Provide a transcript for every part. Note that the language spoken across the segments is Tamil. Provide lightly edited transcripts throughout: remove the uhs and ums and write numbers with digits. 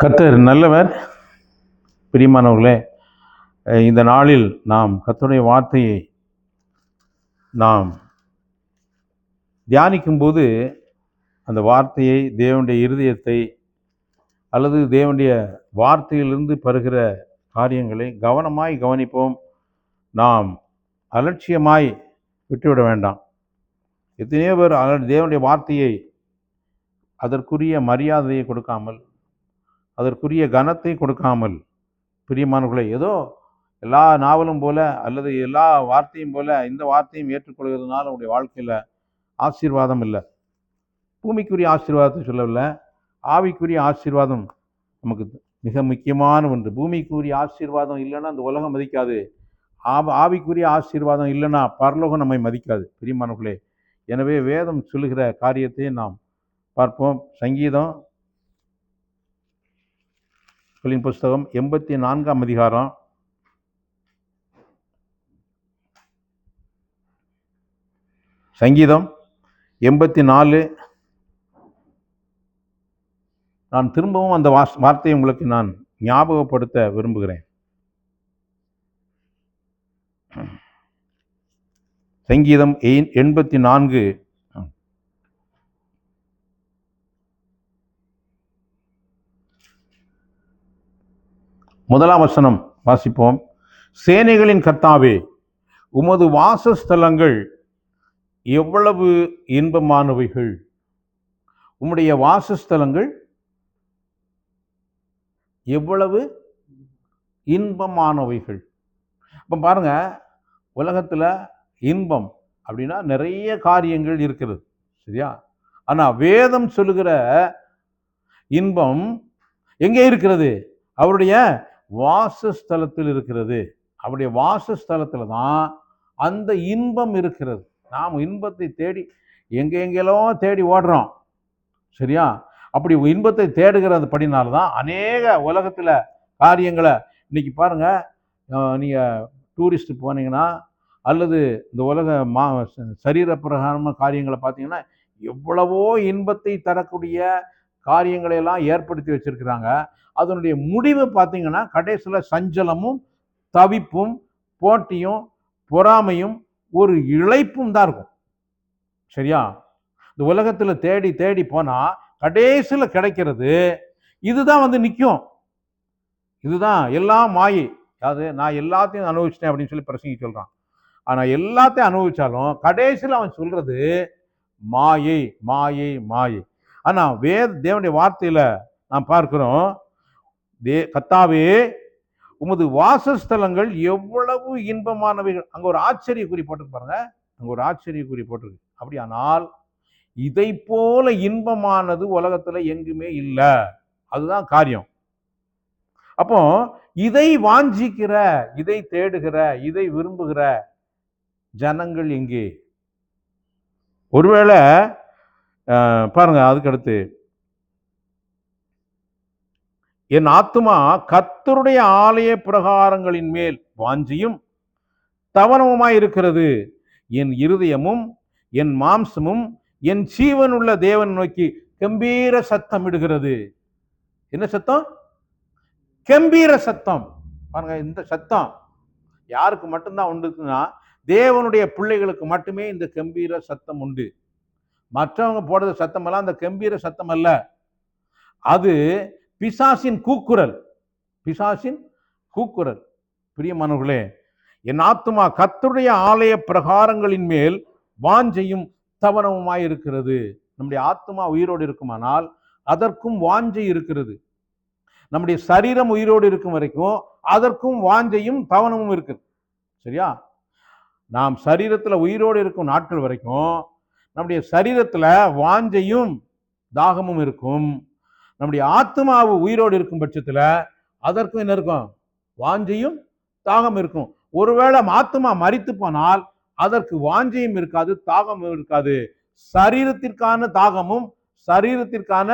கர்த்தர் நல்லவர். பிரியமானவர்களே, இந்த நாளில் நாம் கர்த்தருடைய வார்த்தையை நாம் தியானிக்கும்போது அந்த வார்த்தையை, தேவனுடைய இருதயத்தை அல்லது தேவனுடைய வார்த்தையிலிருந்து பெறுகிற காரியங்களை கவனமாய் கவனிப்போம். நாம் அலட்சியமாய் விட்டுவிட வேண்டாம். எத்தனையோ பேர் தேவனுடைய வார்த்தையை அதற்குரிய மரியாதையை கொடுக்காமல், அதற்குரிய கனத்தை கொடுக்காமல், பிரியமானவர்களை ஏதோ எல்லா நாவலும் போல அல்லது எல்லா வார்த்தையும் போல இந்த வார்த்தையும் ஏற்றுக்கொள்கிறதுனால உங்களுடைய வாழ்க்கையில் ஆசீர்வாதம் இல்லை. பூமிக்குரிய ஆசீர்வாதத்தை சொல்லவில்லை, ஆவிக்குரிய ஆசீர்வாதம் நமக்கு மிக முக்கியமான ஒன்று. பூமிக்குரிய ஆசீர்வாதம் இல்லைன்னா அந்த உலகம் மதிக்காது. ஆவிக்குரிய ஆசீர்வாதம் இல்லைன்னா பரலோகம் நம்மை மதிக்காது. பிரியமானவர்களே, எனவே வேதம் சொல்லுகிற காரியத்தை நாம் பார்ப்போம். சங்கீதம் புஸ்தகம் 84ஆம் அதிகாரம் சங்கீதம் 84. நான் திரும்பவும் அந்த வார்த்தையை உங்களுக்கு நான் ஞாபகப்படுத்த விரும்புகிறேன். சங்கீதம் 84 முதலாம் வசனம் வாசிப்போம். சேனைகளின் கர்த்தாவே, உமது வாசஸ்தலங்கள் எவ்வளவு இன்பமானவைகள். உம்முடைய வாசஸ்தலங்கள் எவ்வளவு இன்பமானவைகள். இப்போ பாருங்க, உலகத்தில் இன்பம் அப்படின்னா நிறைய காரியங்கள் இருக்கிறது, சரியா? ஆனால் வேதம் சொல்லுகிற இன்பம் எங்கே இருக்கிறது? அவருடைய வாசஸ்தலத்தில் இருக்கிறது. அவருடைய வாசஸ்தலத்தில் தான் அந்த இன்பம் இருக்கிறது. நாம் இன்பத்தை தேடி எங்கெங்கெல்லாம் தேடி ஓடுறோம், சரியா? அப்படி இன்பத்தை தேடுகிறது படினால்தான் அநேக உலகத்தில் காரியங்களை இன்னைக்கு பாருங்க. நீங்கள் டூரிஸ்ட் போனீங்கன்னா அல்லது இந்த உலக சரீர பிரகாரமான காரியங்களை பார்த்தீங்கன்னா எவ்வளவோ இன்பத்தை தரக்கூடிய காரியங்களை எல்லாம் ஏற்படுத்தி வச்சிருக்கிறாங்க. அதனுடைய முடிவு பார்த்தீங்கன்னா கடைசியில் சஞ்சலமும் தவிப்பும் போட்டியும் பொறாமையும் ஒரு இழைப்பும் தான் இருக்கும், சரியா? இந்த உலகத்தில் தேடி தேடி போனால் கடைசியில் கிடைக்கிறது இதுதான் வந்து நிற்கும். இதுதான் எல்லாம் மாயை. அதாவது நான் எல்லாத்தையும் அனுபவிச்சிட்டேன் அப்படின்னு சொல்லி பிரசங்கி சொல்கிறான். ஆனால் எல்லாத்தையும் அனுபவிச்சாலும் கடைசியில் அவன் சொல்றது மாயை மாயை மாயை. ஆனால் தேவனுடைய வார்த்தையில் நாம் பார்க்கிறோம், கர்த்தாவே, உமது வாசஸ்தலங்கள் எவ்வளவு இன்பமானவைகள். அங்கே ஒரு ஆச்சரிய குறி போட்டிருக்கு பாருங்க, அங்கே ஒரு ஆச்சரிய குறி போட்டிருக்கு. அப்படியானால் இதை போல இன்பமானது உலகத்தில் எங்குமே இல்லை. அதுதான் காரியம். அப்போ இதை வாஞ்சிக்கிற, இதை தேடுகிற, இதை விரும்புகிற ஜனங்கள் எங்கே? ஒருவேளை பாருங்க, அதுக்கடுத்து என் ஆத்துமா கர்த்தருடைய ஆலய பிரகாரங்களின் மேல் வாஞ்சியும் தவனமுமாய் இருக்கிறது. என் இருதயமும் என் மாம்சமும் என் ஜீவன் உள்ள தேவன் நோக்கி கம்பீர சத்தம் இடுகிறது. என்ன சத்தம்? கம்பீர சத்தம். பாருங்க, இந்த சத்தம் யாருக்கு மட்டும்தான் உண்டுன்னா தேவனுடைய பிள்ளைகளுக்கு மட்டுமே இந்த கம்பீர சத்தம் உண்டு. மற்றவங்க போடுற சத்தம் எல்லாம் அந்த கம்பீர சத்தம் அல்ல. அது பிசாசின் கூக்குரல், பிசாசின் கூக்குரல். பிரியமானவர்களே, என் ஆத்துமா கர்த்தருடைய ஆலய பிரகாரங்களின் மேல் வாஞ்சையும் தவனமுமாய் இருக்கிறது. நம்முடைய ஆத்துமா உயிரோடு இருக்குமானால் அதற்கும் வாஞ்சை இருக்கிறது. நம்முடைய சரீரம் உயிரோடு இருக்கும் வரைக்கும் அதற்கும் வாஞ்சையும் தவனமும் இருக்குது, சரியா? நாம் சரீரத்தில் உயிரோடு இருக்கும் நாட்கள் வரைக்கும் நம்முடைய சரீரத்தில் வாஞ்சையும் தாகமும் இருக்கும். நம்முடைய ஆத்மாவு உயிரோடு இருக்கும் பட்சத்தில் அதற்கும் என்ன இருக்கும்? வாஞ்சையும் தாகம் இருக்கும். ஒருவேளை ஆத்மா மரித்து போனால் அதற்கு வாஞ்சையும் இருக்காது, தாகமும் இருக்காது. சரீரத்திற்கான தாகமும் சரீரத்திற்கான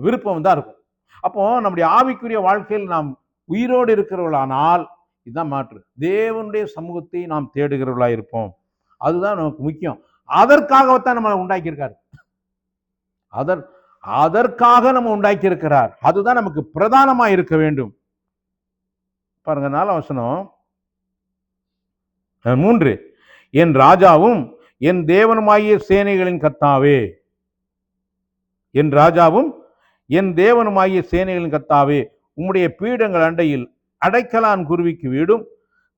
விருப்பம் தான் இருக்கும். அப்போ நம்முடைய ஆவிக்குரிய வாழ்க்கையில் நாம் உயிரோடு இருக்கிறவர்களானால் இதுதான் மாற்று. தேவனுடைய சமூகத்தை நாம் தேடுகிறவர்களா இருப்போம். அதுதான் நமக்கு முக்கியம். அதற்காகத்தான் நம்மளை உண்டாக்கியிருக்காரு. அதற்காக நம்ம உண்டாக்கி இருக்கிறார். அதுதான் நமக்கு பிரதானமா இருக்க வேண்டும். பாருங்க 4 வசனம் 3. என் ராஜாவும் என் தேவனுமாகிய சேனைகளின் கர்த்தாவே, என் ராஜாவும் என் தேவனுமாகிய சேனைகளின் கர்த்தாவே, உம்முடைய பீடங்கள் அண்டையில் அடைக்கலான் குருவிக்கு வீடும்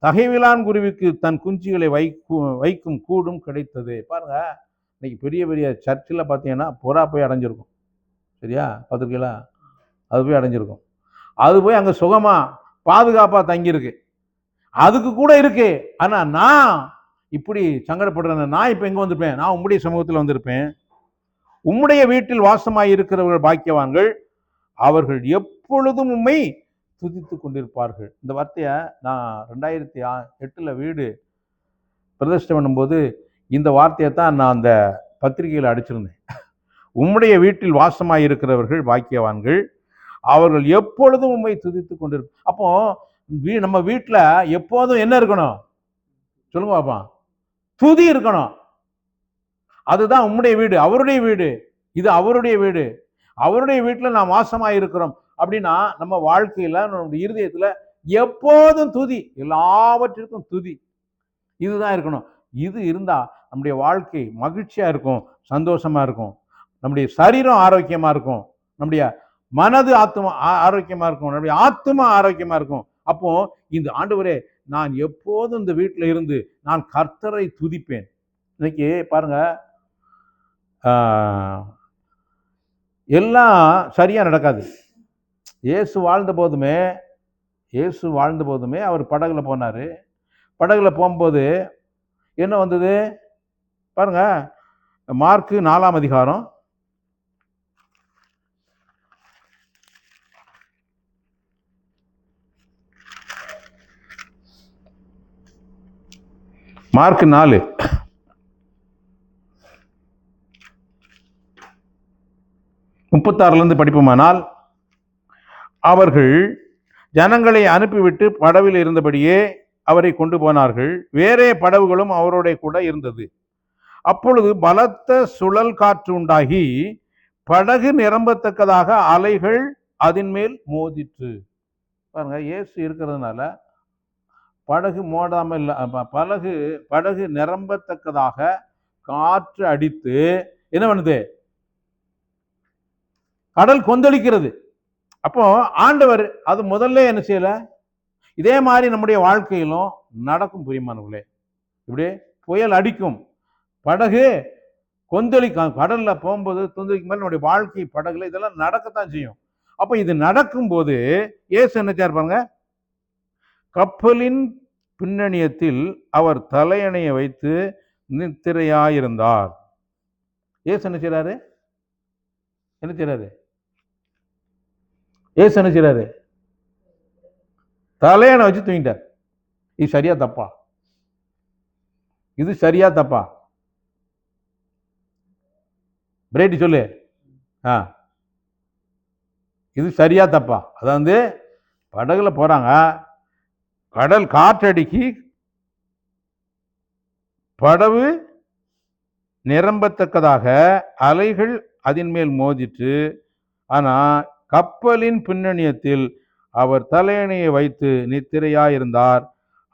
தகைவிலான் குருவிக்கு தன் குஞ்சுகளை வைக்கும் கூடும் கிடைத்தது. பாருங்க, இன்னைக்கு பெரிய பெரிய சர்ச்சில் பார்த்தீங்கன்னா புறா போய் அடைஞ்சிருக்கும். சரியா? பார்த்துருக்கீங்களா? அது போய் அடைஞ்சிருக்கும். அது போய் அங்கே சுகமா பாதுகாப்பாக தங்கியிருக்கு. அதுக்கு கூட இருக்கு. ஆனா நான் இப்படி சங்கடப்படுறேன். நான் இப்ப எங்க வந்திருப்பேன்? நான் உம்முடைய சமூகத்தில் வந்திருப்பேன். உம்முடைய வீட்டில் வாசமாய் இருக்கிறவர்கள் பாக்கியவான்கள், அவர்கள் எப்பொழுதும் உம்மை துதித்து கொண்டிருப்பார்கள். இந்த வார்த்தையை நான் 2008 வீடு பிரதிஷ்டை பண்ணும்போது இந்த வார்த்தையை தான் நான் அந்த பத்திரிகையில் அடிச்சிருந்தேன். உம்முடைய வீட்டில் வாசமாய் இருக்கிறவர்கள் பாக்கியவான்கள், அவர்கள் எப்பொழுதும் உம்மை துதித்து கொண்டிருப்பார். அப்போ நம்ம வீட்டில் எப்போதும் என்ன இருக்கணும் சொல்லுங்க பாப்பா? துதி இருக்கணும். அதுதான் உம்முடைய வீடு, அவருடைய வீடு. இது அவருடைய வீடு. அவருடைய வீட்டில் நாம் வாசமாக இருக்கிறோம் அப்படின்னா நம்ம வாழ்க்கையில் நம்முடைய இருதயத்தில் எப்போதும் துதி, எல்லாவற்றிற்கும் துதி. இதுதான் இருக்கணும். இது இருந்தா நம்முடைய வாழ்க்கை மகிழ்ச்சியா இருக்கும், சந்தோஷமா இருக்கும், நம்முடைய சரீரம் ஆரோக்கியமா இருக்கும், நம்முடைய மனது ஆத்மா ஆரோக்கியமா இருக்கும், நம்முடைய ஆத்மா ஆரோக்கியமா இருக்கும். அப்போ இந்த ஆண்டவரே, நான் எப்போதும் இந்த வீட்டில் இருந்து நான் கர்த்தரை துதிப்பேன். இன்னைக்கு பாருங்க, எல்லாம் சரியா நடக்காது. இயேசு வாழ்ந்த போதுமே அவர் படகுல போனாரு. படகுல போகும்போது என்ன வந்தது பாருங்க, மார்க்கு 4ஆம் அதிகாரம் மார்க் 4 36 படிப்போமானால், அவர்கள் ஜனங்களை அனுப்பிவிட்டு படவில் இருந்தபடியே அவரை கொண்டு போனார்கள். வேறே படவுகளும் அவரோட கூட இருந்தது. அப்பொழுது பலத்த சுழல் காற்று உண்டாகி படகு நிரம்பத்தக்கதாக அலைகள் அதன் மேல் மோதிற்று. பாருங்க, இயேசு இருக்கிறதுனால படகு மோதாமல் படகு நிரம்பத்தக்கதாக காற்று அடித்து என்ன பண்ணுது? கடல் கொந்தளிக்கிறது. அப்போ ஆண்டவர் அது முதல்ல என்ன செய்யல? இதே மாதிரி நம்முடைய வாழ்க்கையிலும் நடக்கும் பிரியமானவர்களே. இப்படி புயல் அடிக்கும், படகு கொந்தளிக்கும், கடல்ல போகும்போது கொந்தளிக்கும் மாதிரி நம்முடைய வாழ்க்கை படகுல இதெல்லாம் நடக்கத்தான் செய்யும். அப்ப இது நடக்கும் போது இயேசு என்ன செய்யறாங்க? கப்பலின் பின்னணியத்தில் அவர் தலையணையை வைத்து நித்திரையாயிருந்தார். இயேசு என்ன செய்யறாரு? ஏசு என்ன செய்யறாரு? தலையணை வச்சு தூங்கிட்டார். இது சரியா தப்பா? இது சரியா தப்பா? பிரேட்டி சொல்லு. இது சரியா தப்பா? அதாவது படகுல போறாங்க, கடல் காற்றடிக்கி படகு நிரம்பத்தக்கதாக அலைகள் அதன் மேல் மோதிற்று. ஆனா கப்பலின் பின்னணியத்தில் அவர் தலையணையை வைத்து நித்திரையாயிருந்தார்.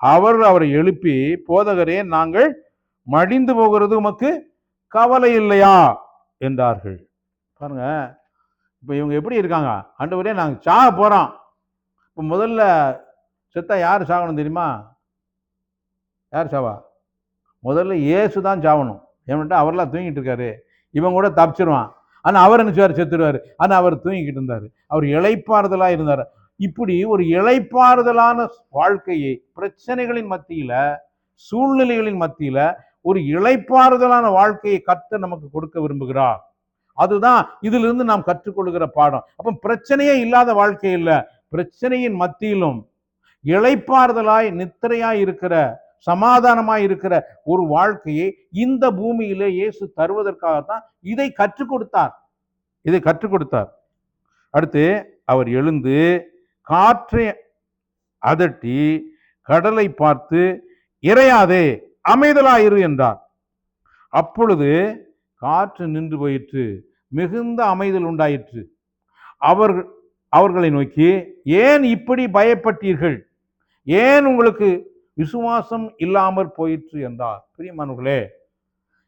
அவரை எழுப்பி, போதகரே, நாங்கள் மடிந்து போகிறது உமக்கு கவலை இல்லையா என்றார்கள். பாருங்க, இப்ப இவங்க எப்படி இருக்காங்க? ஆண்டவரே, நாங்க சாக போறோம். இப்ப முதல்ல செத்தா யார் சாகணும் தெரியுமா? யார் சாவா? முதல்ல இயேசு தான் சாவணும். ஏன்ட்டா அவரெல்லாம் தூங்கிட்டு இருக்காரு, இவன் கூட தப்பிச்சிருவான். ஆனா அவர் என்ன செய்வார்? செத்துருவாரு. ஆனா அவர் தூங்கிக்கிட்டு இருந்தாரு, அவர் இளைப்பாறுதலா இருந்தார். இப்படி ஒரு இளைப்பாறுதலான வாழ்க்கையை பிரச்சனைகளின் மத்தியில, சூழ்நிலைகளின் மத்தியில ஒரு இளைப்பாறுதலான வாழ்க்கையை கர்த்தர் நமக்கு கொடுக்க விரும்புகிறார். அதுதான் இதிலிருந்து நாம் கற்றுக்கொள்கிற பாடம். அப்ப பிரச்சனையே இல்லாத வாழ்க்கை இல்ல, பிரச்சனையின் மத்தியிலும் இளைப்பாறுதலாய் நித்திரையாய் இருக்கிற, சமாதானமாய் இருக்கிற ஒரு வாழ்க்கையை இந்த பூமியிலே இயேசு தருவதற்காகத்தான் இதை கற்றுக் கொடுத்தார். அடுத்து அவர் எழுந்து காற்றை அதட்டி கடலை பார்த்து, இறையாதே, அமைதலாயிரு என்றார். அப்பொழுது காற்று நின்று போயிற்று, மிகுந்த அமைதல் உண்டாயிற்று. அவர்களை நோக்கி, ஏன் இப்படி பயப்பட்டீர்கள்? ஏன் உங்களுக்கு விசுவாசம் இல்லாமற் போயிற்று என்றார். பிரியமானவர்களே,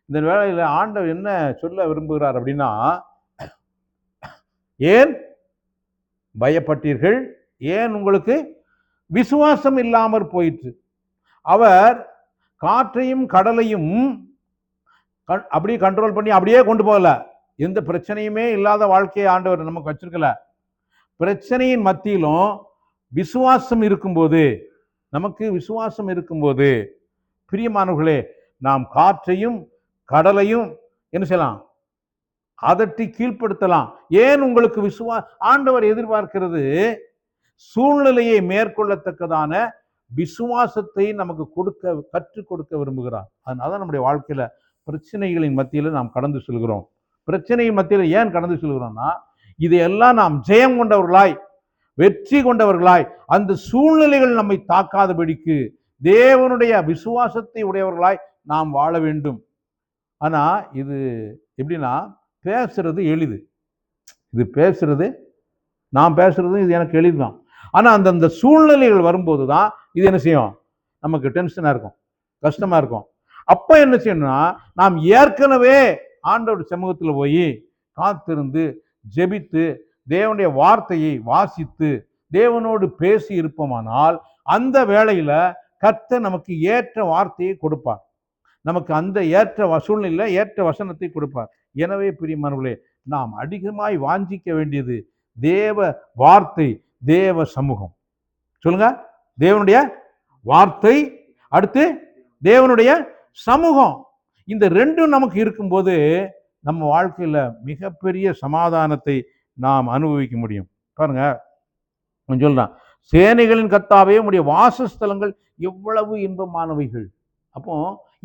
இந்த வேளையில ஆண்டவர் என்ன சொல்ல விரும்புகிறார் அப்படின்னா, ஏன் பயப்பட்டீர்கள்? ஏன் உங்களுக்கு விசுவாசம் இல்லாமற் போயிற்று? அவர் காற்றையும் கடலையும் அப்படியே கண்ட்ரோல் பண்ணி அப்படியே கொண்டு போகல. எந்த பிரச்சனையுமே இல்லாத வாழ்க்கையை ஆண்டவர் நமக்கு வச்சிருக்கல. பிரச்சனையின் மத்தியிலும் விசுவாசம் இருக்கும்போது, நமக்கு விசுவாசம் இருக்கும்போது, பிரியமானவர்களே, நாம் காற்றையும் கடலையும் என்ன செய்யலாம்? அதட்டி கீழ்ப்படுத்தலாம். ஏன் உங்களுக்கு ஆண்டவர் எதிர்பார்க்கிறது சூழ்நிலையை மேற்கொள்ளத்தக்கதான விசுவாசத்தை நமக்கு கற்றுக் கொடுக்க விரும்புகிறார். அதனால நம்முடைய வாழ்க்கையில பிரச்சனைகளின் மத்தியில நாம் கடந்து செல்கிறோம். பிரச்சனையின் மத்தியில ஏன் கடந்து செல்கிறோம்னா, இதையெல்லாம் நாம் ஜெயம் கொண்டவர்களாய், வெற்றி கொண்டவர்களாய், அந்த சூழ்நிலைகள் நம்மை தாக்காதபடிக்கு தேவனுடைய விசுவாசத்தை உடையவர்களாய் நாம் வாழ வேண்டும். ஆனா இது எப்படின்னா, பேசுறது எளிது. நான் பேசுறது இது எனக்கு எளிதுதான். ஆனா அந்த சூழ்நிலைகள் வரும்போது தான் இது என்ன செய்யும்? நமக்கு டென்ஷனா இருக்கும், கஷ்டமா இருக்கும். அப்ப என்ன செய்யணும்னா, நாம் ஏற்கனவே ஆண்டவர் சமூகத்தில் போய் காத்திருந்து ஜெபித்து தேவனுடைய வார்த்தையை வாசித்து தேவனோடு பேசி இருப்போமானால் அந்த வேளையில கர்த்தர் நமக்கு ஏற்ற வார்த்தையை கொடுப்பார். நமக்கு அந்த ஏற்ற சூழ்நிலையில ஏற்ற வசனத்தை கொடுப்பார். எனவே பிரியமானவர்களே, நாம் அதிகமாய் வாஞ்சிக்க வேண்டியது தேவ வார்த்தை, தேவ சமூகம். சொல்லுங்க, தேவனுடைய வார்த்தை, அடுத்து தேவனுடைய சமூகம். இந்த ரெண்டும் நமக்கு இருக்கும்போது நம்ம வாழ்க்கையில மிகப்பெரிய சமாதானத்தை நாம் அனுபவிக்க முடியும். பாருங்க, சொல்றான், சேனைகளின் கர்த்தாவே உம்முடைய வாசஸ்தலங்கள் எவ்வளவு இன்பமானவைகள். அப்போ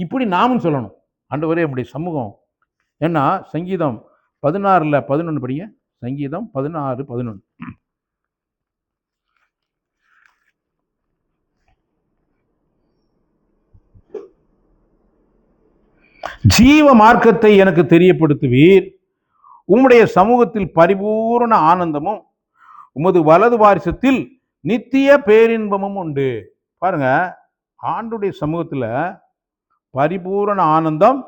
இப்படி நாமும் சொல்லணும், ஆண்டவரே உம்முடைய சமூகம். ஏன்னா சங்கீதம் 16:11 படிங்க. சங்கீதம் 16:11. ஜீவ மார்க்கத்தை எனக்கு தெரியப்படுத்துவீர், உம்முடைய சமூகத்தில் பரிபூரண ஆனந்தமும் உமது வலது வாரிசத்தில் நித்திய பேரின்பமும் உண்டு. பாருங்க, ஆண்டுடைய சமூகத்துல பரிபூரண ஆனந்தம்,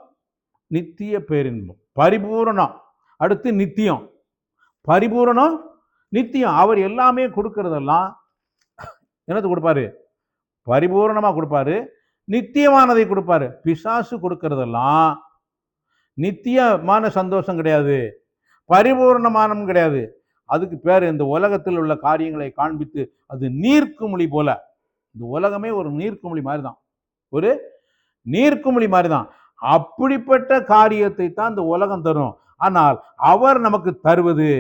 நித்திய பேரின்பம். பரிபூரணம், அடுத்து நித்தியம். பரிபூரணம், நித்தியம். அவர் எல்லாமே கொடுக்கறதெல்லாம் என்னது கொடுப்பாரு? பரிபூரணமா கொடுப்பாரு, நித்தியமானதை கொடுப்பாரு. பிசாசு கொடுக்கறதெல்லாம் நித்தியமான சந்தோஷம் கிடையாது, பரிபூர்ணமானம் கிடையாது. அதுக்கு பேர் இந்த உலகத்தில் உள்ள காரியங்களை காண்பித்து, அது நீர்க்குமிழி போல. இந்த உலகமே ஒரு நீர்க்குமிழி மாதிரி தான், ஒரு நீர்க்குமிழி மாதிரி தான். அப்படிப்பட்ட காரியத்தை தான் இந்த உலகம் தரும். ஆனால் அவர் நமக்கு தருவது,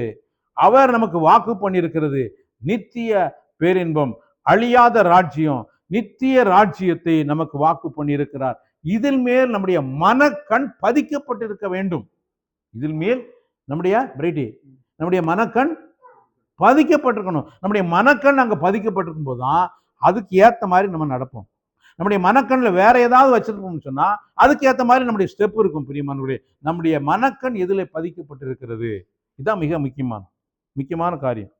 அவர் நமக்கு வாக்கு பண்ணியிருக்கிறது நித்திய பேரின்பம், அழியாத ராஜ்யம், நித்திய ராஜ்யத்தை நமக்கு வாக்கு பண்ணியிருக்கிறார். இதில் மேல் நம்முடைய மனக்கண் பதிக்கப்பட்டிருக்க வேண்டும். இதில் மேல் நம்முடைய மனக்கண் பதிக்கப்பட்டிருக்கணும். நம்முடைய மனக்கண் அங்க பதிக்கப்பட்டிருக்கும் போதுதான் அதுக்கு ஏத்த மாதிரி நம்ம நடப்போம். நம்முடைய மனக்கண்ணில் வேற ஏதாவது வச்சிருக்கோம்னு சொன்னா அதுக்கு ஏத்த மாதிரி நம்முடைய ஸ்டெப் இருக்கும். பிரியமானவர்களே, நம்முடைய மனக்கண் எதில் பதிக்கப்பட்டிருக்கிறது, இதுதான் மிக முக்கியமான காரியம்.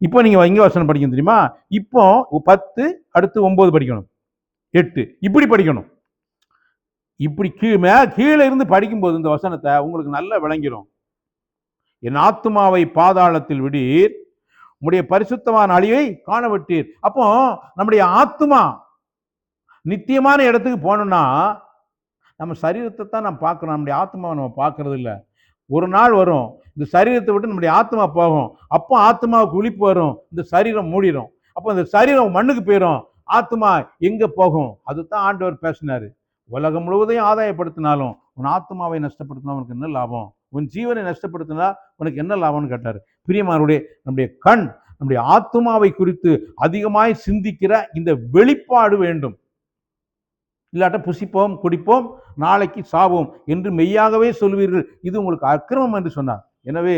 இப்போ நீங்க இங்க வசனம் படிக்கணும் தெரியுமா? இப்போ 10 அடுத்து 9 படிக்கணும், 8 இப்படி படிக்கணும். இப்படி கீழே இருந்து படிக்கும்போது இந்த வசனத்தை உங்களுக்கு நல்லா விளங்கிடும். என் ஆத்துமாவை பாதாளத்தில் விடீர், உம்முடைய பரிசுத்தமான அழிவை காணவிட்டீர். அப்போ நம்முடைய ஆத்துமா நித்தியமான இடத்துக்கு போகணும்னா நம்ம சரீரத்தை தான் நம்ம பார்க்கணும், நம்முடைய ஆத்மாவை நம்ம பார்க்கறது இல்லை. ஒரு நாள் வரும், இந்த சரீரத்தை விட்டு நம்முடைய ஆத்மா போகும். அப்போ ஆத்மாவுக்கு விழிப்பு வரும், இந்த சரீரம் மூடிடும். அப்போ இந்த சரீரம் மண்ணுக்கு போயிடும், ஆத்மா எங்க போகும்? அதுதான் ஆண்டவர் பேசினாரு. உலகம் முழுவதையும் ஆதாயப்படுத்தினாலும் உன் ஆத்மாவை நஷ்டப்படுத்தினா உனக்கு என்ன லாபம்? உன் ஜீவனை நஷ்டப்படுத்தினா உனக்கு என்ன லாபம்னு கேட்டார். பிரியமானவர்களே, நம்முடைய கண் நம்முடைய ஆத்மாவை குறித்து அதிகமாய் சிந்திக்கிற இந்த வெளிப்பாடு வேண்டும். இல்லாட்ட புசிப்போம் குடிப்போம் நாளைக்கு சாவோம் என்று மெய்யாகவே சொல்வீர்கள், இது உங்களுக்கு அக்கிரமம் என்று சொன்னார். எனவே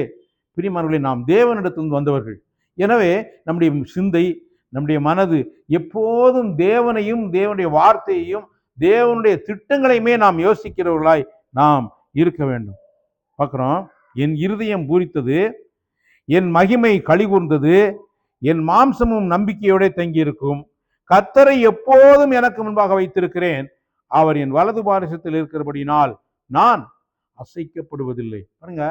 பிரியமானவர்களே, நாம் தேவனிடத்திலிருந்து வந்தவர்கள். எனவே நம்முடைய சிந்தை, நம்முடைய மனது எப்போதும் தேவனையும் தேவனுடைய வார்த்தையையும் தேவனுடைய திட்டங்களையுமே நாம் யோசிக்கிறவர்களாய் நாம் இருக்க வேண்டும். பார்க்குறோம், என் இருதயம் பூரித்தது, என் மகிமை களிகூர்ந்தது, என் மாம்சமும் நம்பிக்கையோட தங்கியிருக்கும். கர்த்தரை எப்போதும் எனக்கு முன்பாக வைத்திருக்கிறேன். அவர் என் வலது பாரிசத்தில் இருக்கிறபடினால் நான் அசைக்கப்படுவதில்லை. பாருங்க,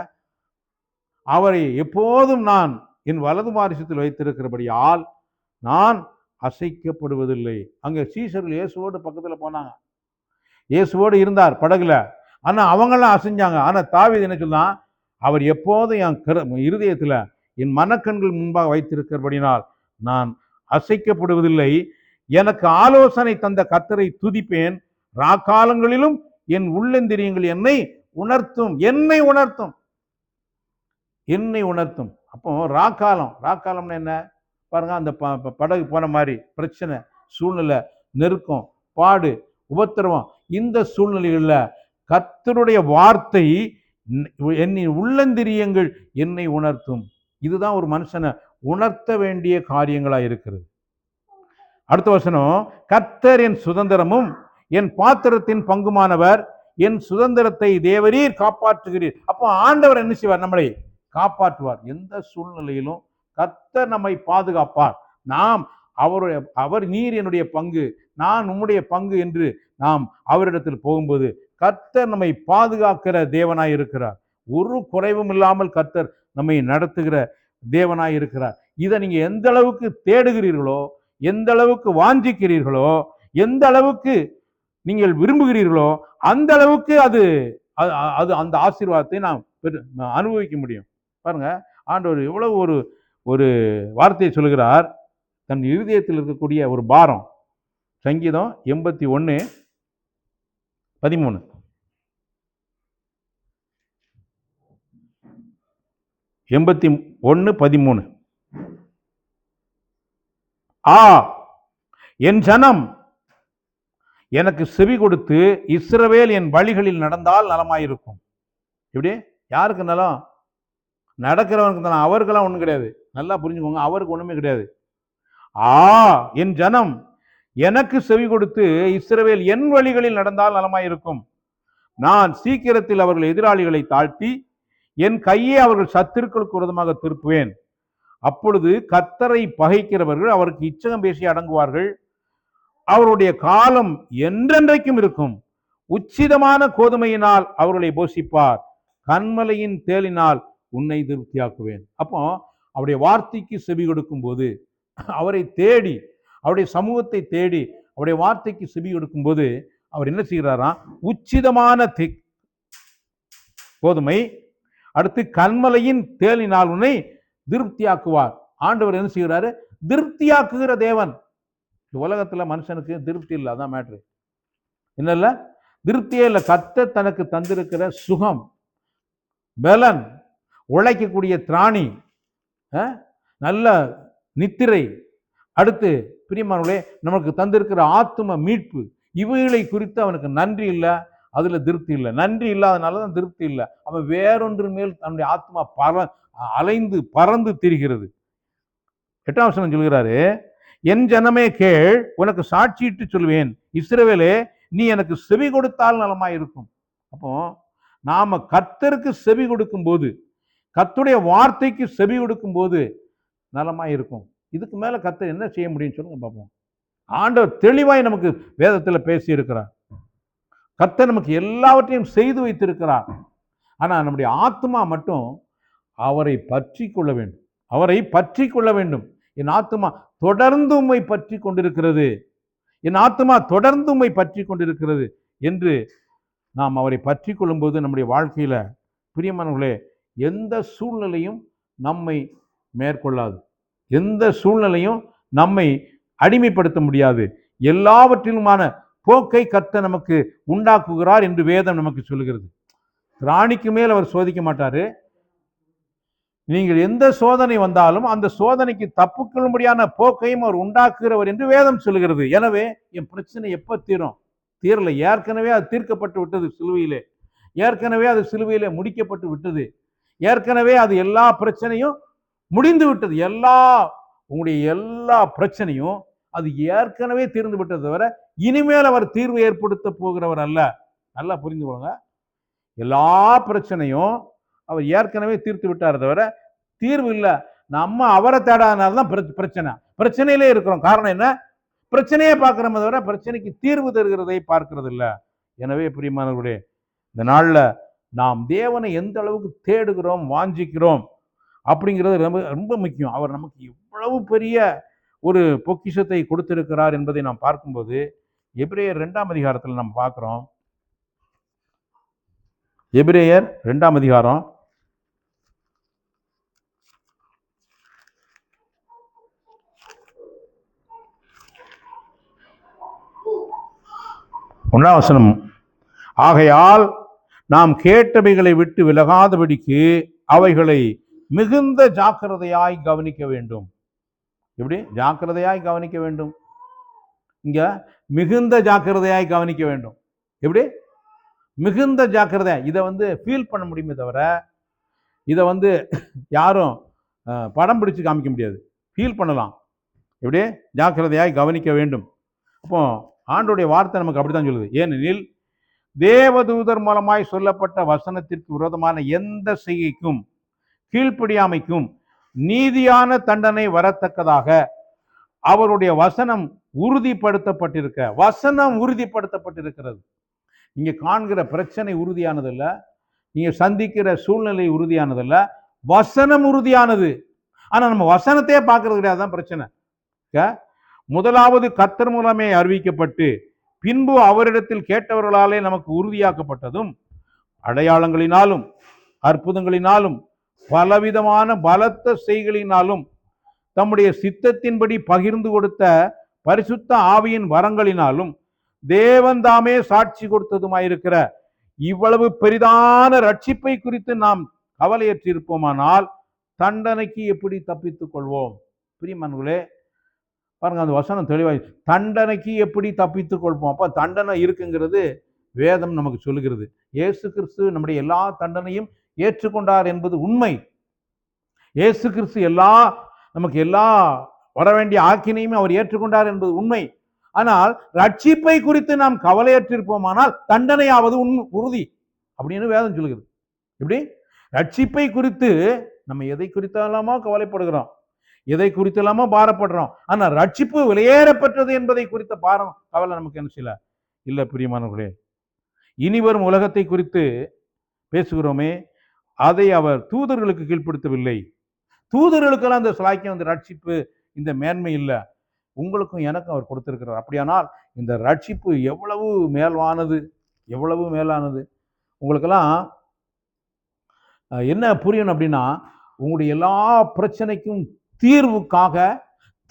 அவரை எப்போதும் நான் என் வலது பாரிசத்தில் வைத்திருக்கிறபடியால் நான் அசைக்கப்படுவதில்லை. அங்க சீசர்கள் இயேசுவோடு பக்கத்துல போனாங்க, இயேசுவோடு இருந்தார் படகுல. ஆனா அவங்கெல்லாம் அசைஞ்சாங்க. ஆனா தாவீது என்ன சொன்னா, அவர் எப்போதும் என் இருதயத்துல என் மனக்கண்கள் முன்பாக வைத்திருக்கிறபடினால் நான் அசைக்கப்படுவதில்லை. எனக்கு ஆலோசனை தந்த கர்த்தரை துதிப்பேன். ராக்காலங்களிலும் என் உள்ளந்திரியங்கள் என்னை உணர்த்தும், என்னை உணர்த்தும், என்னை உணர்த்தும். அப்போ ராக்காலம்னா என்ன பாருங்க, அந்த படகு போன மாதிரி பிரச்சனை, சூழ்நிலை, நெருக்கம், பாடு, உபத்திரவம், இந்த சூழ்நிலைகளில் கர்த்தருடைய வார்த்தை என்னை உள்ளந்திரியங்கள் என்னை உணர்த்தும். இதுதான் ஒரு மனுஷனை உணர்த்த வேண்டிய காரியங்களா இருக்கிறது. அடுத்த வசனம், கர்த்தர் என் சுதந்திரமும் என் பாத்திரத்தின் பங்குமானவர், என் சுதந்திரத்தை தேவரீர் காப்பாற்றுகிறீர். அப்போ ஆண்டவர் என்ன செய்வார்? நம்மளை காப்பாற்றுவார். எந்த சூழ்நிலையிலும் கர்த்தர் நம்மை பாதுகாப்பார். நாம் அவர் நீர் என்னுடைய பங்கு, நான் உம்முடைய பங்கு என்று நாம் அவரிடத்தில் போகும்போது கர்த்தர் நம்மை பாதுகாக்கிற தேவனாய் இருக்கிறார். ஒரு குறைவும் இல்லாமல் கர்த்தர் நம்மை நடத்துகிற தேவனாய் இருக்கிறார். இதை நீங்க எந்த அளவுக்கு தேடுகிறீர்களோ, எந்த அளவுக்கு வாஞ்சிக்கிறீர்களோ, எந்த அளவுக்கு நீங்கள் விரும்புகிறீர்களோ, அந்த அளவுக்கு அது அந்த ஆசீர்வாதத்தை நாம் அனுபவிக்க முடியும். பாருங்க, ஆண்டவர் எவ்வளவு ஒரு வார்த்தையை சொல்கிறார். தன் இருதயத்தில் இருக்கக்கூடிய ஒரு பாரம். சங்கீதம் 81:13. என் ஜனம் எனக்கு செவி கொடுத்து இஸ்ரவேல் என் வழிகளில் நடந்தால் நலமாயிருக்கும். எப்படி? யாருக்கு நலம்? நடக்கிறவனுக்கு நலம். அவருக்கெல்லாம் ஒன்றும் கிடையாது. நல்லா புரிஞ்சுக்கோங்க, அவருக்கு ஒண்ணுமே கிடையாது. என் ஜனம் எனக்கு செவி கொடுத்து இஸ்ரவேல் என் வழிகளில் நடந்தால் நலமாயிருக்கும். நான் சீக்கிரத்தில் அவர்கள் எதிராளிகளை தாழ்த்தி என் கையை அவர்கள் சத்துருக்களுக்கு விரோதமாக திருப்புவேன். அப்பொழுது கர்த்தரை பகைக்கிறவர்கள் அவருக்கு இச்சகம் பேசி அடங்குவார்கள். அவருடைய காலம் என்றென்றைக்கும் இருக்கும். உச்சிதமான கோதுமையினால் அவர்களை போஷிப்பார். கண்மலையின் தேலினால் உன்னை திருப்தியாக்குவேன். அப்போ அவருடைய வார்த்தைக்கு செவி கொடுக்கும் போது, அவரை தேடி, அவருடைய சமூகத்தை தேடி, அவருடைய வார்த்தைக்கு செவி கொடுக்கும் போது அவர் என்ன செய்கிறாராம்? உச்சிதமான கோதுமை, அடுத்து கண்மலையின் தேலினால் உன்னை திருப்தியாக்குவார். ஆண்டவர் என்ன செய்கிறாரு? திருப்தியாக்குகிற தேவன். உலகத்துல மனுஷனுக்கு திருப்தி இல்லை, அதான் மேட்ரு. என்ன? திருப்தியே இல்லை. கர்த்தர் தனக்கு தந்திருக்கிற சுகம், பலன், உழைக்கக்கூடிய திராணி, நல்ல நித்திரை, அடுத்து பிரியமானவர்களே நமக்கு தந்திருக்கிற ஆத்தும மீட்பு, இவைகளை குறித்து அவனுக்கு நன்றி இல்லை, அதுல திருப்தி இல்லை. நன்றி இல்லாதனாலதான் திருப்தி இல்லை. அவன் வேறொன்று மேல் தன்னுடைய ஆத்மா அலைந்து பறந்து திரிகிறது. 8ஆம் வசனம் சொல்கிறாரு, என் ஜனமே கேள், உனக்கு சாட்சியிட்டு சொல்வேன், இஸ்ரவேலே நீ எனக்கு செவி கொடுத்தால் நலமாயிருக்கும். அப்போ நாம கர்த்தருக்கு செவி கொடுக்கும் போது, கர்த்தருடைய வார்த்தைக்கு செவி கொடுக்கும் போது நலமாயிருக்கும். இதுக்கு மேல கர்த்தர் என்ன செய்ய முடியும்னு சொல்லுங்க பார்ப்போம். ஆண்டவர் தெளிவாய் நமக்கு வேதத்துல பேசி இருக்கிறார். கர்த்தர் நமக்கு எல்லாவற்றையும் செய்து வைத்திருக்கிறார். ஆனா நம்முடைய ஆத்மா மட்டும் அவரை பற்றி கொள்ள வேண்டும், அவரை பற்றி கொள்ள வேண்டும். என் ஆத்மா தொடர்ந்து உம்மை பற்றி கொண்டிருக்கிறது, என் ஆத்மா தொடர்ந்து உம்மை பற்றி கொண்டிருக்கிறது என்று நாம் அவரை பற்றி கொள்ளும்போது நம்முடைய வாழ்க்கையில பிரியமானவர்களே எந்த சூழ்நிலையும் நம்மை மேற்கொள்ளாது, எந்த சூழ்நிலையும் நம்மை அடிமைப்படுத்த முடியாது. எல்லாவற்றிலுமான போக்கை கர்த்தர் நமக்கு உண்டாக்குகிறார் என்று வேதம் நமக்கு சொல்லுகிறது. ராணிக்கு மேல் அவர் சோதிக்க மாட்டாரு. நீங்கள் எந்த சோதனை வந்தாலும் அந்த சோதனைக்கு தப்புக்கொள்ளும்படியான போக்கையும் அவர் உண்டாக்குகிறவர் என்று வேதம் சொல்லுகிறது. எனவே என் பிரச்சனை எப்ப தீரும்? தீரல. ஏற்கனவே அது தீர்க்கப்பட்டு விட்டது சிலுவையிலே. ஏற்கனவே அது சிலுவையிலே முடிக்கப்பட்டு விட்டது. ஏற்கனவே அது எல்லா பிரச்சனையும் முடிந்து விட்டது. உங்களுடைய எல்லா பிரச்சனையும் அது ஏற்கனவே தீர்ந்து விட்டது. தவிர இனிமேல் அவர் தீர்வு ஏற்படுத்த போகிறவர் அல்ல. நல்லா புரிந்து கொள்ளுங்க. எல்லா பிரச்சனையும் அவர் ஏற்கனவே தீர்த்து விட்டார் தவிர தீர்வு இல்லை. நம்ம அவரை தேடாதனால்தான் பிரச்சனையிலே இருக்கிறோம். காரணம் என்ன? பிரச்சனையே பார்க்கிறோமே தவிர பிரச்சனைக்கு தீர்வு தருகிறதை பார்க்கிறது இல்லை. எனவே பிரியமானவர்களே, இந்த நாள்ல நாம் தேவனை எந்த அளவுக்கு தேடுகிறோம், வாஞ்சிக்கிறோம் அப்படிங்கிறது ரொம்ப ரொம்ப முக்கியம். அவர் நமக்கு எவ்வளவு பெரிய ஒரு பொக்கிஷத்தை கொடுத்திருக்கிறார் என்பதை நாம் பார்க்கும்போது எபிரேயர் 2ஆம் அதிகாரத்தில் நாம் பார்க்கிறோம். எபிரேயர் 2ஆம் அதிகாரம் 1ஆம் வசனம், ஆகையால் நாம் கேட்டவைகளை விட்டு விலகாதபடிக்கு அவைகளை மிகுந்த ஜாக்கிரதையாய் கவனிக்க வேண்டும். எப்படி ஜாக்கிரதையாய் கவனிக்க வேண்டும்? இங்க மிகுந்த ஜாக்கிரதையாய் கவனிக்க வேண்டும். எப்படி மிகுந்த ஜாக்கிரதை? இதை ஃபீல் பண்ண முடியுமே தவிர இதை யாரும் படம் பிடிச்சு காமிக்க முடியாது. ஃபீல் பண்ணலாம். எப்படி ஜாக்கிரதையாய் கவனிக்க வேண்டும். அப்போ ஆண்டோடைய வார்த்தை நமக்கு அப்படித்தான் சொல்லுது. ஏனெனில் தேவதூதர் மூலமாய் சொல்லப்பட்ட வசனத்திற்கு விரோதமான எந்த செய்கைக்கும் கீழ்ப்படியாமைக்கும் நீதியான தண்டனை வரத்தக்கதாக அவருடைய வசனம் உறுதிப்படுத்தப்பட்டிருக்கிறது. நீங்க காண்கிற பிரச்சனை உறுதியானதல்ல, நீங்க சந்திக்கிற சூழ்நிலை உறுதியானதல்ல, வசனம் உறுதியானது. ஆனா நம்ம வசனத்தையே பார்க்கறது கிடையாது. தான் பிரச்சனை. முதலாவது கர்த்தர் மூலமே அறிவிக்கப்பட்டு பின்பு அவரிடத்தில் கேட்டவர்களாலே நமக்கு உறுதியாக்கப்பட்டதும் அடையாளங்களினாலும் அற்புதங்களினாலும் பலவிதமான பலத்த செய்களினாலும் தம்முடைய சித்தத்தின்படி பகிர்ந்து கொடுத்த பரிசுத்த ஆவியின் வரங்களினாலும் தேவன் தாமே சாட்சி கொடுத்ததுமாயிருக்கிற இவ்வளவு பெரிதான ரட்சிப்பை குறித்து நாம் கவலையற்றிருப்போமானால் தண்டனைக்கு எப்படி தப்பித்துக் கொள்வோம்? பிரியமானவர்களே, பாருங்க, அந்த வசனம் தெளிவாய் தண்டனைக்கு எப்படி தப்பித்துக் கொள்வோம். அப்ப தண்டனை இருக்குங்கிறது வேதம் நமக்கு சொல்லுகிறது. இயேசு கிறிஸ்து நம்முடைய எல்லா தண்டனையும் ஏற்றுக்கொண்டார் என்பது உண்மை. இயேசு கிறிஸ்து நமக்கு எல்லா வர வேண்டிய ஆக்கினையும் அவர் ஏற்றுக்கொண்டார் என்பது உண்மை. ஆனால் ரட்சிப்பை குறித்து நாம் கவலையற்றிருப்போமானால் தண்டனையாவது உறுதி அப்படின்னு வேதம் சொல்லுகிறது. எப்படி ரட்சிப்பை குறித்து நம்ம எதை குறித்தெல்லாமோ கவலைப்படுகிறோம், எதை குறித்தெல்லாமோ பாரப்படுறோம். ஆனா ரட்சிப்பு வெளியேறப்பட்டது என்பதை குறித்த கவலை நமக்கு என்ன செய்யல இல்லை. பிரியமானவர்களே, இனி வரும் உலகத்தை குறித்து பேசுகிறோமே, அதை அவர் தூதர்களுக்கு கீழ்ப்படுத்தவில்லை. தூதர்களுக்கெல்லாம் இந்த சிலாக்கியம், இந்த ரட்சிப்பு, இந்த மேன்மை இல்லை. உங்களுக்கும் எனக்கும் அவர் கொடுத்திருக்கிறார். அப்படியானால் இந்த ரட்சிப்பு எவ்வளவு மேலானது. உங்களுக்கெல்லாம் என்ன புரியணும் அப்படின்னா, உங்களுடைய எல்லா பிரச்சனைக்கும்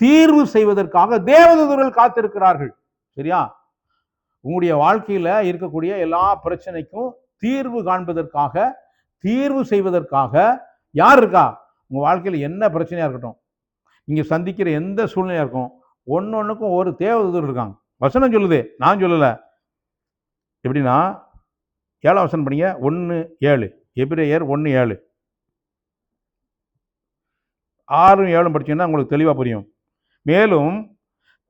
தீர்வு செய்வதற்காக தேவதூதர்கள் காத்திருக்கிறார்கள். சரியா? உங்களுடைய வாழ்க்கையில இருக்கக்கூடிய எல்லா பிரச்சனைக்கும் தீர்வு செய்வதற்காக யார் இருக்கா? உங்க வாழ்க்கையில என்ன பிரச்சனையா இருக்கட்டும், நீங்க சந்திக்கிற எந்த சூழ்நிலையா இருக்கும், ஒன்னொன்னுக்கும் ஒரு தேவதூதர் இருக்காங்க. வசனம் சொல்லுது, நான் சொல்லல. எப்படின்னா 7ஆம் வசனம் படிங்க. 1:7 எபிரேயர் 1:7 6 7 படிச்சீங்கன்னா உங்களுக்கு தெளிவா புரியும். மேலும்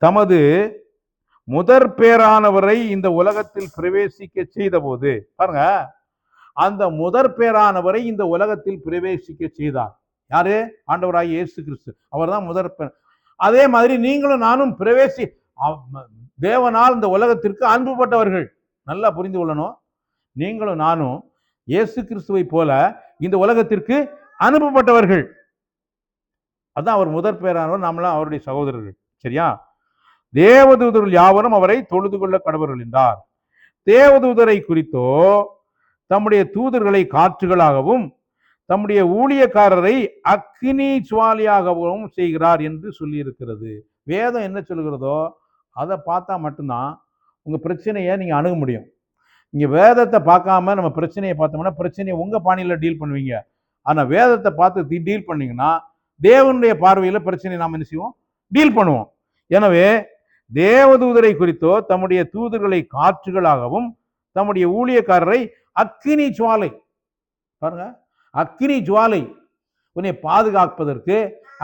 தமது முதற் பேரானவரை இந்த உலகத்தில் பிரவேசிக்க செய்த போது, பாருங்க, அந்த முதற் பேரானவரை இந்த உலகத்தில் பிரவேசிக்க செய்தார். யாரு? ஆண்டவராகிய இயேசு கிறிஸ்து. அவர் தான் முதற் பேர். அதே மாதிரி நீங்களும் நானும் தேவனால் இந்த உலகத்திற்கு அனுப்பப்பட்டவர்கள். நல்லா புரிந்து கொள்ளணும். நீங்களும் நானும் இயேசு கிறிஸ்துவை போல இந்த உலகத்திற்கு அனுப்பப்பட்டவர்கள். அதான் அவர் முதற் பேரானவர், நாமெல்லாம் அவருடைய சகோதரர்கள். சரியா? தேவதூதர்கள் யாவரும் அவரை தொழுது கொள்ள கடவர்கள் என்றார். தேவதூதரை குறித்தோ தம்முடைய தூதர்களை காற்றுகளாகவும் தம்முடைய ஊழியக்காரரை அக்கினி ஜுவாலியாகவும் செய்கிறார் என்று சொல்லி இருக்கிறது. வேதம் என்ன சொல்கிறதோ அதை பார்த்தா மட்டும்தான் உங்க பிரச்சனையை நீங்க அணுக முடியும். இங்க வேதத்தை பார்க்காம நம்ம பிரச்சனையை பார்த்தோம்னா பிரச்சனையை உங்க பாணியில டீல் பண்ணுவீங்க. ஆனா வேதத்தை பார்த்து டீல் பண்ணீங்கன்னா தேவனுடைய பார்வையில பிரச்சனையை நாம் என்ன செய்வோம்? டீல் பண்ணுவோம். எனவே தேவதூதரை குறித்தோ தம்முடைய தூதர்களை காற்றுகளாகவும் தம்முடைய ஊழியக்காரரை அக்கினி ஜுவாலை, பாருங்க, அக்கினி ஜுவாலை, உன்னை பாதுகாப்பதற்கு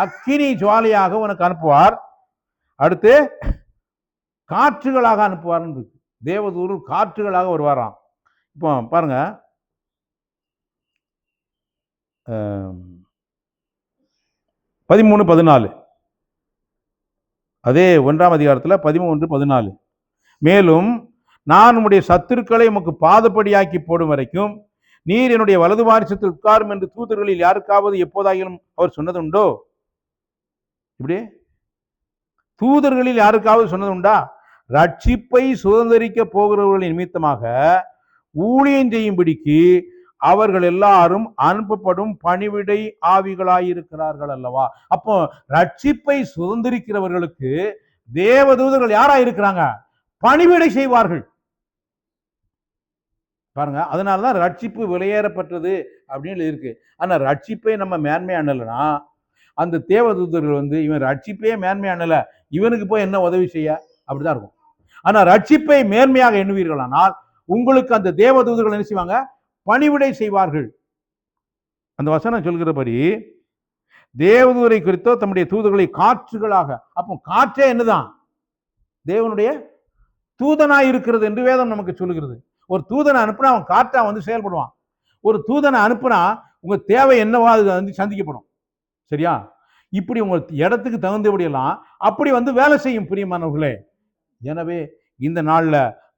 அக்கினி ஜுவாலையாக உனக்கு அனுப்புவார். அடுத்து காற்றுகளாக அனுப்புவார். தேவதூதர் காற்றுகளாக வருவாராம். இப்போ பாருங்க, 13:14, அதே 1ஆம் அதிகாரத்தில் 13:14, மேலும் நான் உம்முடைய சத்துருக்களை உமக்கு பாதப்படியாக்கி போடும் வரைக்கும் நீர் என்னுடைய வலது வாரிசத்தில் உட்காரும் என்று தூதர்களில் யாருக்காவது எப்போதாகிலும் அவர் சொன்னதுண்டோ? இப்படி தூதர்களில் யாருக்காவது சொன்னதுண்டா? ரட்சிப்பை சுதந்திரிக்க போகிறவர்களின் நிமித்தமாக ஊழியம் செய்யும்படிக்கு அவர்கள் எல்லாரும் அனுப்பப்படும் பணிவிடை ஆவிகளாயிருக்கிறார்கள் அல்லவா? அப்போ ரட்சிப்பை சுதந்திரிக்கிறவர்களுக்கு தேவதூதர்கள் யாரா இருக்கிறாங்க? பணிவிடை செய்வார்கள். பாருங்க, அதனாலதான் ரட்சிப்பு விலையேறப்பட்டது அப்படின்னு இருக்கு. ஆனா ரட்சிப்பை நம்ம மேன்மையானலனா அந்த தேவதூதர்கள் இவன் ரட்சிப்பே மேன்மையானல, இவனுக்கு போய் என்ன உதவி செய்ய, அப்படிதான் இருக்கும். ஆனா ரட்சிப்பை மேன்மையாக எண்ணுவீர்களானால் உங்களுக்கு அந்த தேவதூதர்கள் என்ன செய்வாங்க? பணிவிடை செய்வார்கள். அந்த வசனம் சொல்கிறபடி தேவதூதரை குறித்தோ தம்முடைய தூதர்களை காற்றுகளாக, அப்போ காற்றே என்னதான்? தேவனுடைய தூதனாய் இருக்கிறது என்று வேதம் நமக்கு சொல்லுகிறது. ஒரு தூதனை அனுப்புனா அவன் காற்றா செயல்படுவான். ஒரு தூதனை அனுப்புனா உங்க தேவை என்னவோ அது சந்திக்கப்படும். சரியா? இப்படி உங்க இடத்துக்கு தகுந்தபடியெல்லாம் அப்படி வேலை செய்யும் பிரியமானவர்களே. எனவே இந்த நாள்ல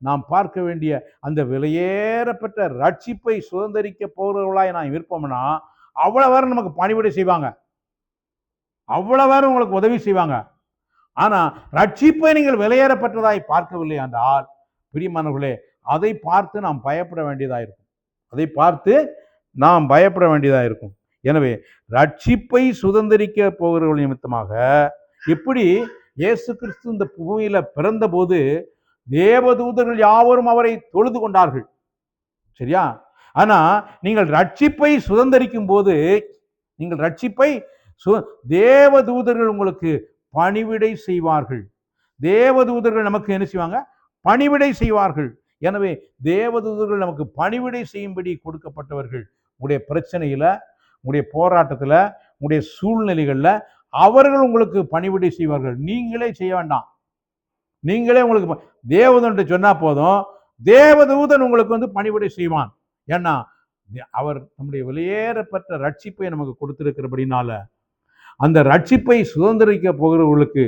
நாம் பார்க்க வேண்டிய அந்த விலையேறப்பட்ட ரட்சிப்பை சுதந்திரிக்க போகிறவர்களாய் நான் இருப்போம்னா அவ்வளவு நேரம் நமக்கு பணிவிடை செய்வாங்க, அவ்வளவு நேரம் உங்களுக்கு உதவி செய்வாங்க. ஆனா ரட்சிப்பை நீங்கள் விலையேறப்பட்டதாய் பார்க்கவில்லை என்றால் பிரியமானவர்களே, அதை பார்த்து நாம் பயப்பட வேண்டியதாக இருக்கும். அதை பார்த்து நாம் பயப்பட வேண்டியதாக இருக்கும். எனவே ரட்சிப்பை சுதந்திரிக்க போகிறவர்கள் நிமித்தமாக எப்படி இயேசு கிறிஸ்து இந்த பூமியில பிறந்த போது தேவதூதர்கள் யாவரும் அவரை தொழுது கொண்டார்கள். சரியா? ஆனா நீங்கள் ரட்சிப்பை சுதந்திரிக்கும் போது தேவதூதர்கள் உங்களுக்கு பணிவிடை செய்வார்கள். தேவதூதர்கள் நமக்கு என்ன செய்வாங்க? பணிவிடை செய்வார்கள். எனவே தேவதூதர்கள் நமக்கு பணிவிடை செய்யும்படி கொடுக்கப்பட்டவர்கள். உங்களுடைய பிரச்சனையில, உங்களுடைய போராட்டத்தில், உங்களுடைய சூழ்நிலைகளில் அவர்கள் உங்களுக்கு பணிவிடை செய்வார்கள். நீங்களே செய்ய வேண்டாம். நீங்களே உங்களுக்கு தேவதூதன் சொன்னா போதும், தேவதூதன் உங்களுக்கு பணிவிடை செய்வான். ஏன்னா அவர் நம்முடைய வெளியேறப்பட்ட ரட்சிப்பை நமக்கு கொடுத்திருக்கிறபடினால அந்த ரட்சிப்பை சுதந்திரிக்க போகிறவர்களுக்கு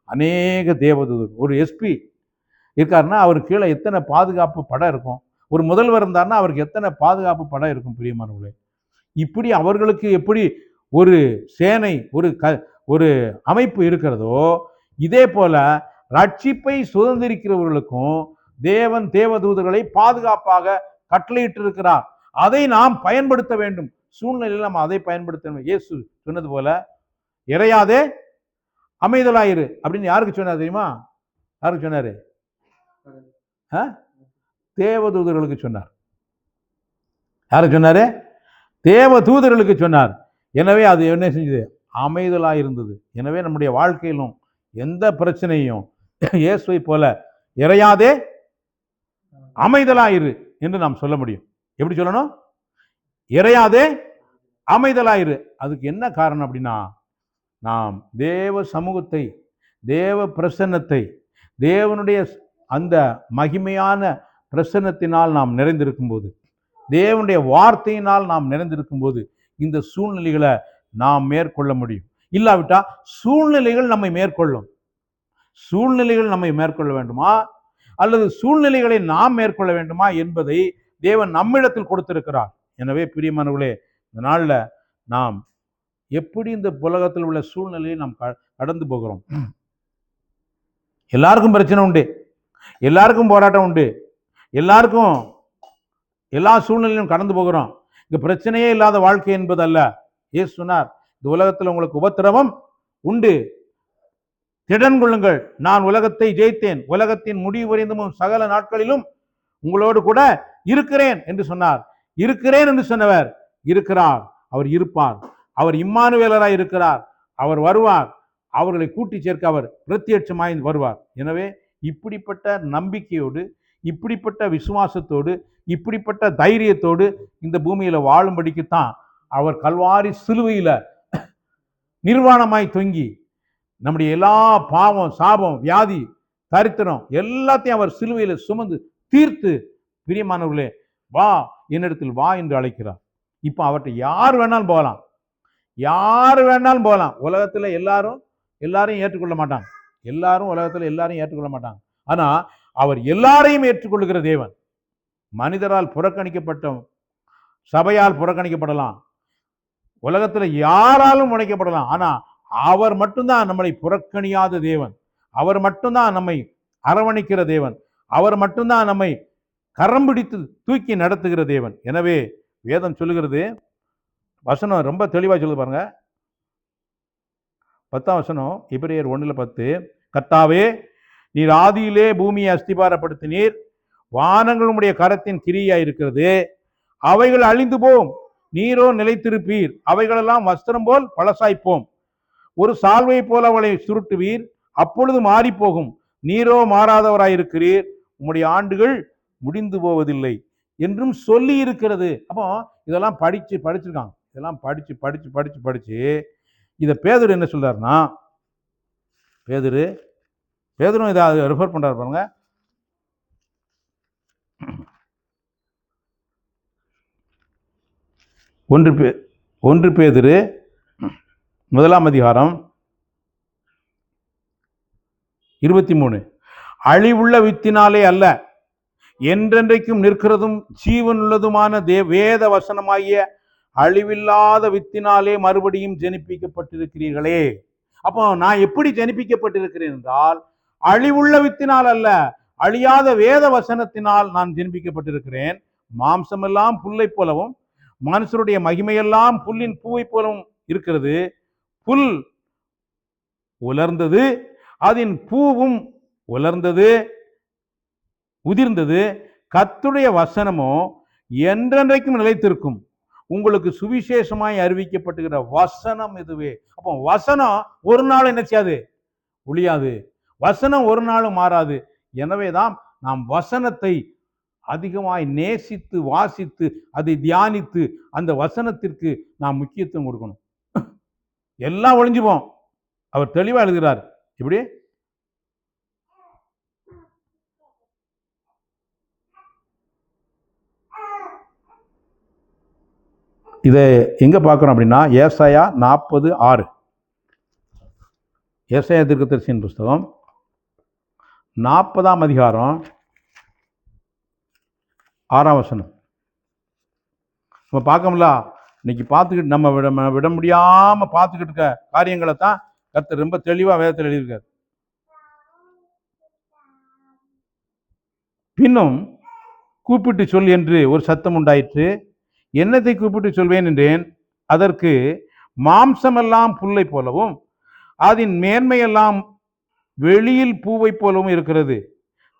அநேக தேவதூதர். ஒரு எஸ்பி இருக்காருன்னா அவருக்கு கீழே எத்தனை பாதுகாப்பு படம் இருக்கும்? ஒரு முதல்வர் இருந்தார்னா அவருக்கு எத்தனை பாதுகாப்பு படம் இருக்கும்? பிரியமானவர்களே, இப்படி அவர்களுக்கு எப்படி ஒரு சேனை, ஒரு அமைப்பு இருக்கிறதோ இதே போல ரட்சிப்பை சுதந்திரிக்கிறவர்களுக்கும் தேவன் தேவதூதர்களை பாதுகாப்பாக கட்டளையிட்டு இருக்கிறார். அதை நாம் பயன்படுத்த வேண்டும். சூழ்நிலையில் நம்ம அதை பயன்படுத்த வேண்டும். இயேசு சொன்னது போல இறையாதே அமைதலாயிரு அப்படின்னு யாருக்கு சொன்னார் தெரியுமா? யாருக்கு சொன்னாரு? தேவதூதர்களுக்கு சொன்னார். யாருக்கு சொன்னாரு? தேவதூதர்களுக்கு சொன்னார். எனவே அது என்ன செஞ்சது? அமைதலாக இருந்தது. எனவே நம்முடைய வாழ்க்கையிலும் எந்த பிரச்சனையும் இயேசுவை போல இறையாதே அமைதலாயிரு என்று நாம் சொல்ல முடியும். எப்படி சொல்லணும்? இறையாதே அமைதலாயிரு. அதுக்கு என்ன காரணம் அப்படின்னா, நாம் தேவ சமூகத்தை, தேவ பிரசன்னத்தை, தேவனுடைய அந்த மகிமையான பிரசன்னத்தினால் நாம் நிறைந்திருக்கும் போது, தேவனுடைய வார்த்தையினால் நாம் நிறைந்திருக்கும் போது இந்த சூழ்நிலைகளை நாம் மேற்கொள்ள முடியும். இல்லாவிட்டா சூழ்நிலைகள் நம்மை மேற்கொள்ளும். சூழ்நிலைகள் நம்மை மேற்கொள்ள வேண்டுமா அல்லது சூழ்நிலைகளை நாம் மேற்கொள்ள வேண்டுமா என்பதை தேவன் நம்மிடத்தில் கொடுத்திருக்கிறார். எனவே பிரியமானவர்களே, இந்த நாளில் நாம் எப்படி இந்த உலகத்தில் உள்ள சூழ்நிலையை நாம் கடந்து போகிறோம்? எல்லாருக்கும் பிரச்சனை உண்டு, எல்லாருக்கும் போராட்டம் உண்டு, எல்லாருக்கும் எல்லா சூழ்நிலையும் கடந்து போகிறோம். இங்க பிரச்சனையே இல்லாத வாழ்க்கை என்பது அல்ல. இயேசு சொன்னார், இந்த உலகத்தில் உங்களுக்கு உபத்திரவம் உண்டு, திடன் கொள்ளுங்கள், நான் உலகத்தை ஜெயித்தேன், உலகத்தின் முடிவு வரைந்தும் சகல நாட்களிலும் உங்களோடு கூட இருக்கிறேன் என்று சொன்னார். இருக்கிறேன் என்று சொன்னவர் இருக்கிறார், அவர் இருப்பார், அவர் இம்மானுவேலராய் இருக்கிறார், அவர் வருவார், அவர்களை கூட்டி சேர்க்க அவர் பிரத்யட்சமாய் வருவார். எனவே இப்படிப்பட்ட நம்பிக்கையோடு, இப்படிப்பட்ட விசுவாசத்தோடு, இப்படிப்பட்ட தைரியத்தோடு இந்த பூமியில வாழும்படிக்குத்தான் அவர் கல்வாரி சிலுவையில நிர்வாணமாய் தொங்கி நம்முடைய எல்லா பாவம், சாபம், வியாதி, தரித்திரம் எல்லாத்தையும் அவர் சிலுவையில சுமந்து தீர்த்து, பிரியமானவர்களே, வா என்னிடத்தில் வா என்று அழைக்கிறார். இப்போ அவர்கிட்ட யார் வேணாலும் போகலாம், யார் வேணாலும் போகலாம். உலகத்தில் எல்லாரையும் ஏற்றுக்கொள்ள மாட்டாங்க, உலகத்தில் எல்லாரையும் ஏற்றுக்கொள்ள மாட்டாங்க. ஆனா அவர் எல்லாரையும் ஏற்றுக்கொள்ளுகிற தேவன். மனிதரால் புறக்கணிக்கப்பட்ட, சபையால் புறக்கணிக்கப்படலாம், உலகத்தில் யாராலும் உடைக்கப்படலாம். ஆனா அவர் மட்டும்தான் நம்மளை புறக்கணியாத தேவன். அவர் மட்டும்தான் நம்மை அரவணைக்கிற தேவன். அவர் மட்டும்தான் நம்மை கரம் பிடித்து தூக்கி நடத்துகிற தேவன். எனவே வேதம் சொல்லுகிறது, வசனம் ரொம்ப தெளிவா சொல்லுது பாருங்க. 10ஆம் வசனம், எபிரேயர் 1:10, கர்த்தாவே நீர் ஆதியிலே பூமியை அஸ்திபாரப்படுத்தினீர், வானங்கள் உம்முடைய கரத்தின் கிரியா இருக்கிறது, அவைகள் அழிந்து போம், நீரோ நிலைத்திருப்பீர், அவைகளெல்லாம் வஸ்திரம் போல் பழசாய்ப்போம், ஒரு சால்வை போல அவளை சுருட்டுவீர், அப்பொழுது மாறி போகும், நீரோ மாறாதவராயிருக்கிறீர், உம்முடைய ஆண்டுகள் முடிந்து போவதில்லை என்றும் சொல்லி இருக்கிறது. அப்போ இதெல்லாம் படிச்சிருக்காங்க. இதெல்லாம் படிச்சு இதை பேதுரு என்ன சொல்றாருன்னா, பேதுரும் இதை ரெஃபர் பண்றாரு பாருங்க. 1 பேதுரு 1ஆம் அதிகாரம் 23, அழிவுள்ள வித்தினாலே அல்ல, என்றென்றைக்கும் நிற்கிறதும் ஜீவனுள்ளதுமான வேத வசனமாகிய அழிவில்லாத வித்தினாலே மறுபடியும் ஜனிப்பிக்கப்பட்டிருக்கிறீர்களே. அப்போ நான் எப்படி ஜனிப்பிக்கப்பட்டிருக்கிறேன் என்றால், அழிவுள்ள வித்தினால் அல்ல, அழியாத வேத வசனத்தினால் நான் ஜனிப்பிக்கப்பட்டிருக்கிறேன். மாம்சமெல்லாம் புல்லை போலவும் மனுஷருடைய மகிமையெல்லாம் புல்லின் பூவை போலவும் இருக்கிறது. புல் உலர்ந்தது, அதன் பூவும் உலர்ந்தது, உதிர்ந்தது, கர்த்தருடைய வசனமோ என்றென்றைக்கும் நிலைத்திருக்கும். உங்களுக்கு சுவிசேஷமாய் அறிவிக்கப்பட்டுகிற வசனம் இதுவே. அப்போ வசனம் ஒரு நாள் என்ன செய்யாது, ஒழியாது. வசனம் ஒரு நாளும் மாறாது. எனவேதான் நாம் வசனத்தை அதிகமாய் நேசித்து வாசித்து அதை தியானித்து அந்த வசனத்திற்கு நாம் முக்கியத்துவம் கொடுக்கணும். எல்லாம் ஒழிஞ்சுப்போம். அவர் தெளிவா எழுதுகிறார். இப்படி இதை எங்க பார்க்கிறோம் அப்படின்னா, ஏசாயா 40:6, ஏசாயா தீர்க்கதரிசியின் புஸ்தகம் 40ஆம் அதிகாரம் 6ஆம் வசனம். நம்ம பார்க்கல, இன்னைக்கு பார்த்துக்கிட்டு நம்ம விட முடியாம பார்த்துக்கிட்டு இருக்க காரியங்களை தான் கர்த்தர் ரொம்ப தெளிவா வேதத்தில் எழுதியிருக்கார். பின்னும் கூப்பிட்டு சொல் என்று ஒரு சத்தம் உண்டாயிற்று. என்னத்தை கூப்பிட்டு சொல்வேன் என்றேன். அதற்கு, மாம்சமெல்லாம் புல்லை போலவும் அதன் மேன்மையெல்லாம் வெளியில் பூவை போலவும் இருக்கிறது.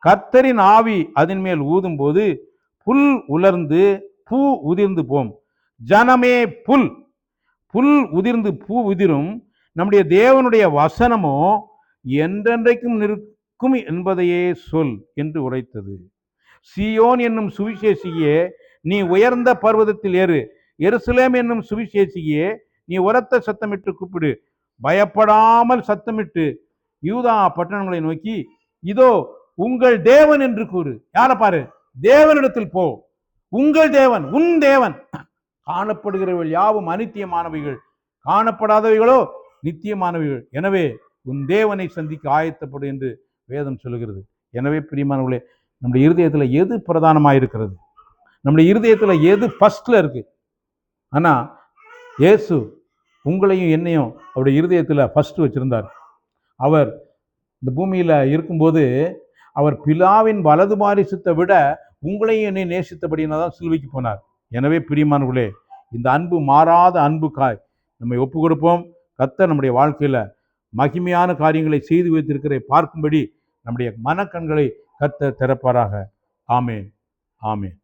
கர்த்தரின் ஆவி அதன் மேல் ஊதும் போது புல் உலர்ந்து பூ உதிர்ந்து போம். ஜனமே புல் உதிர்ந்து பூ உதிரும், நம்முடைய தேவனுடைய வசனமோ என்றென்றைக்கும் நிற்கும் என்பதையே சொல் என்று உரைத்தது. சீயோன் என்னும் சுவிசேஷியே, நீ உயர்ந்த பர்வதத்தில் ஏறு, எருசலேம் என்னும் சுவிசேஷியே, நீ உரத்த சத்தமிட்டு கூப்பிடு, பயப்படாமல் சத்தமிட்டு யூதா பட்டணங்களை நோக்கி, இதோ உங்கள் தேவன் என்று கூறு. யார பாரு, தேவனிடத்தில் போ. உங்கள் தேவன், உன் தேவன். காணப்படுகிறவர்கள் யாவும் அநித்தியமானவைகள், காணப்படாதவைகளோ நித்தியமானவைகள். எனவே உன் தேவனை சந்திக்க ஆயத்தப்படும் என்று வேதம் சொல்லுகிறது. எனவே பிரியமானவர்களே, நம்முடைய இருதயத்தில் எது பிரதானமாக இருக்கிறது, நம்முடைய இருதயத்தில் எது ஃபர்ஸ்ட்ல இருக்கு? ஆனா இயேசு உங்களையும் என்னையும் அவருடைய இருதயத்தில் ஃபர்ஸ்ட் வச்சிருந்தார். அவர் இந்த பூமியில இருக்கும்போது அவர் பிதாவின் வலது பாரிசத்தை விட உங்களையும் என்னை நேசித்தபடினா தான் சிலுவைக்கு போனார். எனவே பிரியமானவர்களே, இந்த அன்பு மாறாத அன்புக்காய் நம்மை ஒப்பு கொடுப்போம். கர்த்தர் நம்முடைய வாழ்க்கையில மகிமையான காரியங்களை செய்து வைத்திருக்கிற பார்க்கும்படி நம்முடைய மனக்கண்களை கர்த்தர் திறப்பாராக. ஆமென், ஆமென்.